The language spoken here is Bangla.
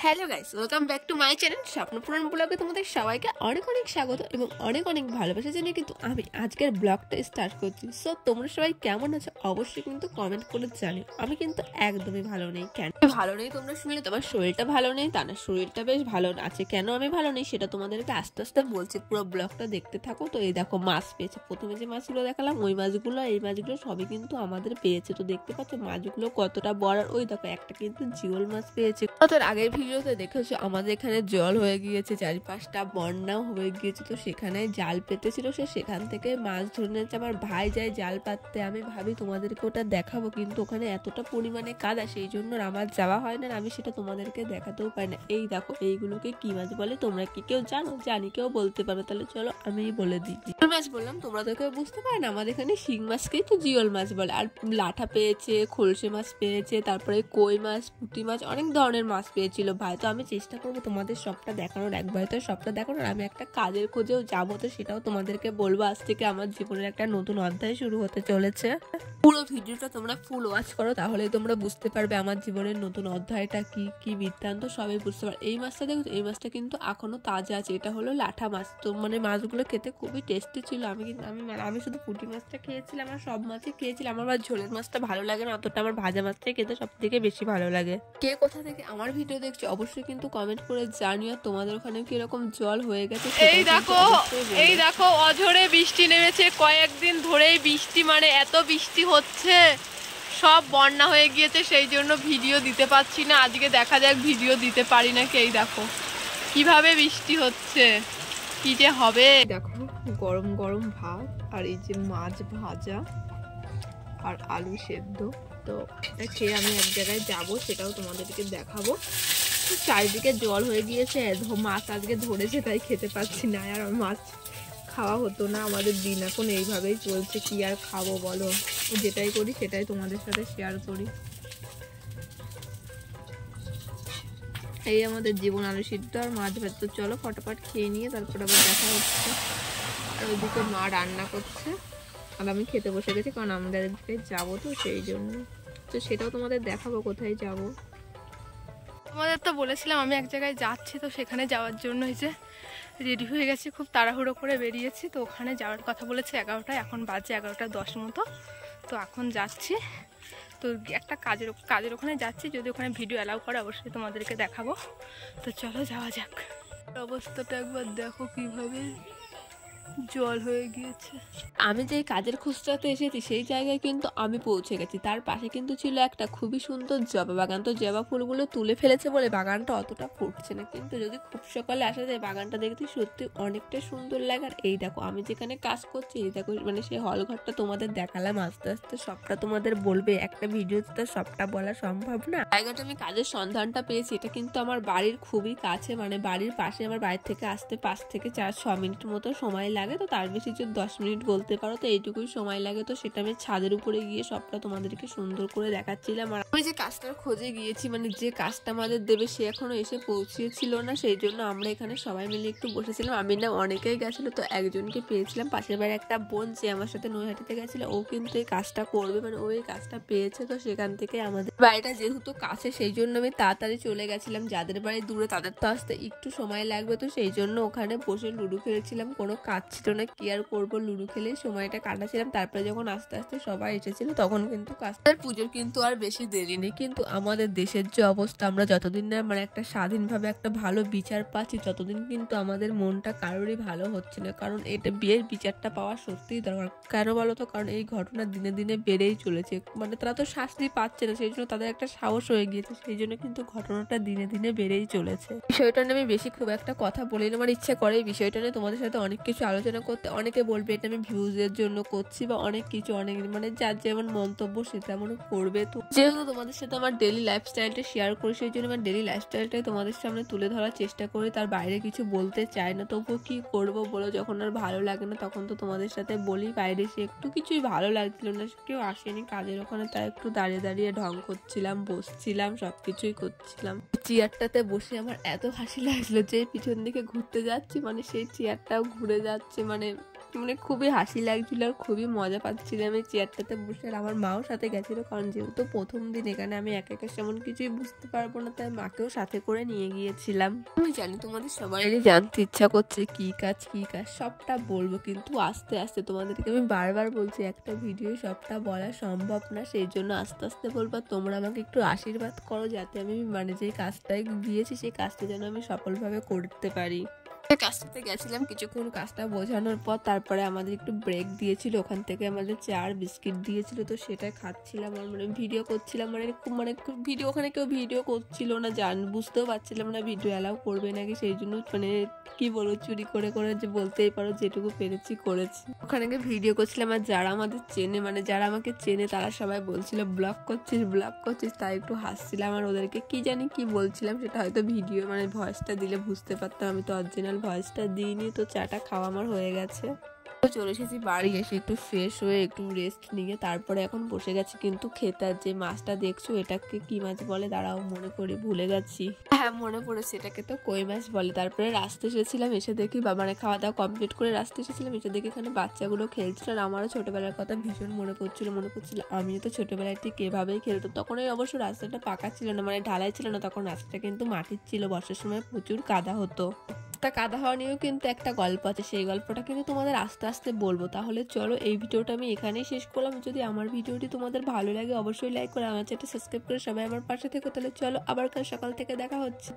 Hello guys, welcome back to my channel Swapnapuran ব্লগে তোমাদের সবাইকে অনেক অনেক স্বাগত এবং অনেক অনেক ভালোবাসা জানিয়ে কিন্তু আমি আজকের ব্লগটা স্টার্ট করছি। সো তোমরা সবাই কেমন আছো অবশ্যই কিন্তু কমেন্ট করে জানিও। আমি কিন্তু একদমই ভালো নেই। কেন ভালো নেই তোমরা শুনলে? তোমার শরীরটা ভালো নেই তা না, শরীরটা বেশ ভালো আছে। কেন আমি ভালো নেই সেটা তোমাদেরকে আস্তে আস্তে বলছি, পুরো ব্লগটা দেখতে থাকো। তো এই দেখো মাছ পেয়েছে, প্রথমে যে মাছগুলো দেখালাম ওই মাছগুলো, এই মাছগুলো সবই কিন্তু আমাদের পেয়েছে। তো দেখতে পাচ্ছ মাছগুলো কতটা বড়। ওই দেখো একটা কিন্তু জিওল মাছ পেয়েছে। তোর আগের ভিডিওতে দেখেছো আমাদের এখানে জল হয়ে গিয়েছে, চারিপাশটা বন্যাও হয়ে গিয়েছে। তো সেখানে জাল পেতেছিল, সেখান থেকে মাছ ধরে নিয়েছে। আমার ভাই যায় জাল পাততে, আমি ভাবি তোমাদেরকে ওটা দেখাবো, কিন্তু ওখানে এতটা পরিমাণে কাদা সেই জন্য আমার যাওয়া হয় না, আমি সেটা তোমাদেরকে দেখাতেও পারি না। এই দেখো এইগুলোকে কি মাছ বলে তোমরা কি কেউ জানো? জানি কেউ বলতে পারো, তাহলে চলো আমি বলে দিই। জিওল মাছ বললাম, তোমরা তো কেউ বুঝতে পারে না, আমাদের এখানে শিং মাছকেই তো জিওল মাছ বলে। আর লাঠা পেয়েছে, খোলসে মাছ পেয়েছে, তারপরে কই মাছ, পুঁটি মাছ, অনেক ধরনের মাছ পেয়েছিল ভাই। তো আমি চেষ্টা করবো তোমাদের সবটা দেখানোর, একবার তো সবটা দেখানোর। আমি একটা কাজের খোঁজেও যাবো, তো সেটাও তোমাদেরকে বলবো। আজ থেকে আমার জীবনের একটা নতুন অধ্যায় শুরু হতে চলেছে। পুরো ভিডিওটা তোমরা ফুল ওয়াচ করো, তাহলে তোমরা বুঝতে পারবে আমার জীবনের নতুন অধ্যায়টা কি কি বৃত্তান্ত সবাই বুঝতে পারবে। এই মাছটা দেখো, এই মাছটা কিন্তু এখনো তাজা আছে। এটা হলো লাঠা মাছ। তো মানে মাছগুলো খেতে খুবই টেস্টি ছিল। আমি শুধু পুঁটি মাছটা খেয়েছিলাম, আর সব মাছই খেয়েছিলাম। আমার ঝোলের মাছটা ভালো লাগে না অতটা, আমার ভাজা মাছটাই খেতে সব থেকে বেশি ভালো লাগে। কে কোথা থেকে আমার ভিডিও দেখছো অবশ্যই কিন্তু কমেন্ট করে জানিও তোমাদের ওখানে কিরকম জল হয়ে গেছে। এই দেখো অঝরে বৃষ্টি নেমেছে, কয়েকদিন ধরেই বৃষ্টি, মানে এত বৃষ্টি হচ্ছে, সব বন্যা হয়ে গিয়েছে। সেই জন্য ভিডিও দিতে পারছি না। আজকে দেখা যাক ভিডিও দিতে পারি নাকি। এই দেখো কিভাবে বৃষ্টি হচ্ছে, কি যে হবে। দেখো গরম গরম ভাত, আর এই যে মাছ ভাজা আর আলু সেদ্ধ। তো এটা খেয়ে আমি এক জায়গায় যাবো, সেটাও তোমাদেরকে দেখাবো। চারিদিকে জল হয়ে গিয়েছে, মাছ আজকে ধরেছে তাই খেতে পাচ্ছি না। আর মাছ খাওয়া হতো না, আমাদের দিন এখন এইভাবেই চলছে। কি আর খাবো বলো, যেটাই করি সেটাই তোমাদের সাথে শেয়ার করি। এই আমাদের জীবন, আলু সিদ্ধ আর মাছ ভাত। তো চলো ফটাফট খেয়ে নিয়ে তারপর আবার দেখা হচ্ছে। আর ওইদিকে মা রান্না করছে আর আমি খেতে বসে গেছি, কারণ আমাদের দিকে যাবো তো সেই জন্য। তো সেটাও তোমাদের দেখাবো কোথায় যাবো। তোমাদের তো বলেছিলাম আমি এক জায়গায় যাচ্ছি, তো সেখানে যাওয়ার জন্য এই যে রেডি হয়ে গেছি, খুব তাড়াহুড়ো করে বেরিয়েছি। তো ওখানে যাওয়ার কথা বলেছে 11টায়, এখন বাজে 11:10 মতো। তো এখন যাচ্ছি, তো একটা কাজের ওখানে যাচ্ছি। যদি ওখানে ভিডিও অ্যালাউ করে অবশ্যই তোমাদেরকে দেখাবো। তো চলো যাওয়া যাক। অবস্থাটা একবার দেখো কিভাবে জল হয়ে গিয়েছে। আমি যে কাজের খুঁজটাতে এসেছি সেই জায়গায় কিন্তু আমি পৌঁছে গেছি। তার পাশে কিন্তু ছিল একটা খুবই সুন্দর জবা বাগান। তো জবা ফুলগুলো তুলে ফেলেছে বলে বাগানটা অতটা ফুটছে না, কিন্তু যদি খুব সকালে আসা যায় বাগানটা দেখতে সত্যি অনেকটা সুন্দর লাগে। আর এই দেখো আমি যেখানে কাজ করছি, এই দেখো মানে সেই হল ঘরটা তোমাদের দেখালাম। আস্তে আস্তে সবটা তোমাদের বলবে, একটা ভিডিওতে তো সবটা বলা সম্ভব না। জায়গাটা আমি কাজের সন্ধানটা পেয়েছি, এটা কিন্তু আমার বাড়ির খুবই কাছে, মানে বাড়ির পাশে। আমার বাড়ির থেকে আসতে 5 থেকে 6 মিনিট মতো সময় লাগে। তো তার বেশি যে 10 মিনিট বলতে পারো, তো এইটুকুই সময় লাগে। তো সেটা আমি ছাদের উপরে গিয়ে সবটা তোমাদেরকে সুন্দর করে দেখাচ্ছিলাম। আর আমি যে কাজটার খোঁজে গিয়েছি, মানে যে কাজটা আমাদের দেবে সে এখনো এসে পৌঁছেছিল না, সেই জন্য আমরা এখানে সবাই মিলে একটু বসেছিলাম। আমি না অনেকেই গেছিল, তো একজনকে পেয়েছিলাম, পাশের বাড়ির একটা বোন যে আমার সাথে নৈহাটিতে গেছিল, ও কিন্তু এই কাজটা করবে, মানে ও এই কাজটা পেয়েছে। তো সেখান থেকে আমাদের বাড়িটা যেহেতু কাছে সেই জন্য আমি তাড়াতাড়ি চলে গেছিলাম। যাদের বাড়ি দূরে তাদের তো আসতে একটু সময় লাগবে, তো সেই জন্য ওখানে বসে লুডো খেলেছিলাম। কোনো কাজ ছিল না, কি আর করবো, লুডো খেলে সময়টা কাটাচ্ছিলাম। তারপরে যখন আস্তে আস্তে সবাই এসেছিল তখন কিন্তু কাজটার পুজোর কিন্তু আর বেশি দেরি নেই। কিন্তু আমাদের দেশের যে অবস্থা, আমরা যতদিন না মানে একটা স্বাধীনভাবে একটা ভালো বিচার পাচ্ছি ততদিন কিন্তু আমাদের মনটা কারোরই ভালো হচ্ছে না। কারণ এটা বিয়ের বিচারটা পাওয়া সত্যিই দরকার। কেন বলো তো? কারণ এই ঘটনা দিনে দিনে বেড়েই চলেছে, মানে তারা তো শাস্তি পাচ্ছে না, সেই জন্য তাদের একটা সাহস হয়ে গিয়েছে, সেই জন্য কিন্তু ঘটনাটা দিনে দিনে বেড়েই চলেছে। বিষয়টা নিয়ে আমি বেশি খুব একটা কথা বলি না, আমার ইচ্ছা করে এই বিষয়টা নিয়ে তোমাদের সাথে অনেক কিছু আলোচনা করতে। অনেকে বলবে এটা আমি ভিউজের জন্য করছি বা অনেক কিছু, অনেক মানে যার যেমন মন্তব্য সে তেমন করবে। তো যেহেতু তোমাদের সাথে আমার ডেলি লাইফস্টাইলটা শেয়ার করি, সেই জন্য আমার ডেলি লাইফস্টাইলটাই তোমাদের সামনে তুলে ধরার চেষ্টা করি। তার বাইরে কিছু বলতে চাই না, তবুও কি করবো বলো, যখন আর ভালো লাগে না তখন তো তোমাদের সাথে বলি। বাইরে সে একটু কিছুই ভালো লাগছিল না, কেউ আসেনি কাজের ওখানে, তাই একটু দাঁড়িয়ে দাঁড়িয়ে ঢং করছিলাম, বসছিলাম, সবকিছুই করছিলাম। চেয়ারটাতে বসে আমার এত হাসি লাগছিল যে পিছন দিকে ঘুরতে যাচ্ছি, মানে সেই চেয়ারটাও ঘুরে যাচ্ছে, মানে মানে খুবই হাসি লাগছিল আর খুবই মজা পাচ্ছিলাম এই চেয়ারটাতে বসে। আর আমার মাও সাথে গেছিলো, কারণ যেহেতু প্রথম দিন এখানে আমি একা একা সেমন কিছুই বুঝতে পারবো না, তাই মাকেও সাথে করে নিয়ে গিয়েছিলাম। আমি জানি তোমাদের সবারই জানতে ইচ্ছা করছে কি কাজ সবটা বলবো, কিন্তু আস্তে আস্তে তোমাদেরকে আমি বারবার বলছি একটা ভিডিও সবটা বলা সম্ভব না, সেই জন্য আস্তে আস্তে বলবো। তোমরা আমাকে একটু আশীর্বাদ করো যাতে আমি মানে যে কাজটাই দিয়েছি সেই কাজটা যেন আমি সফলভাবে করতে পারি। কাজটাতে গেছিলাম, কিছুক্ষণ কাজটা বোঝানোর পর তারপরে আমাদের একটু ব্রেক দিয়েছিল, ওখান থেকে আমাদের চা আর বিস্কিট দিয়েছিল, তো সেটা খাচ্ছিলাম আর মানে ভিডিও করছিলাম। মানে ভিডিও ওখানে কেউ ভিডিও করছিল না, বুঝতেও পারছিলাম না ভিডিও অ্যালাউ করবে নাকি, সেই জন্য মানে কি বলবো চুরি করে করে যে বলতেই পারো যেটুকু পেরেছি করেছি। ওখানে গিয়ে ভিডিও করছিলাম আর যারা আমাদের চেনে মানে যারা আমাকে চেনে তারা সবাই বলছিল ব্লগ করছিস, তাই একটু হাসছিলাম। আর ওদেরকে কি জানি কি বলছিলাম সেটা হয়তো ভিডিও মানে ভয়েসটা দিলে বুঝতে পারতাম, আমি তো অরিজিনাল ভয়েসটা দিইনি। তো চাটা খাওয়া আমার হয়ে গেছে, চলে এসেছি বাড়ি। এসে একটু ফ্রেশ হয়ে একটু রেস্ট নিয়ে তারপরে এখন বসে গেছি কিন্তু খেতে। আর যে মাছটা দেখছো এটাকে কি মাছ বলে দাঁড়াও মনে করি, ভুলে গেছি। হ্যাঁ মনে পড়েছে, এটাকে তো কই মাছ বলে। তারপরে রাস্তা এসেছিলাম, এসে দেখি মানে খাওয়া দাওয়া কমপ্লিট করে রাস্তা এসেছিলাম, এসে দেখি এখানে বাচ্চাগুলো খেলছিল। আর আমারও ছোটবেলার কথা ভীষণ মনে পড়ছিল আমিও তো ছোটবেলায় ঠিক এভাবেই খেলতাম। তখন ওই অবশ্য রাস্তাটা পাকা ছিল না, মানে ঢালাই ছিল না, তখন রাস্তাটা কিন্তু মাটির ছিল। বর্ষার সময় প্রচুর কাদা হতো। কাদা হওয়া নিয়েও কিন্তু একটা গল্প আছে, সেই গল্পটা কিন্তু তোমাদের আস্তে আস্তে বলবো। তাহলে চলো এই ভিডিওটা আমি এখানেই শেষ করলাম। যদি আমার ভিডিওটি তোমাদের ভালো লাগে অবশ্যই লাইক করে আমার চ্যানেলটা সাবস্ক্রাইব করে সবাই আমার পাশে থেকো। তাহলে চলো আবার কাল সকাল থেকে দেখা হচ্ছে।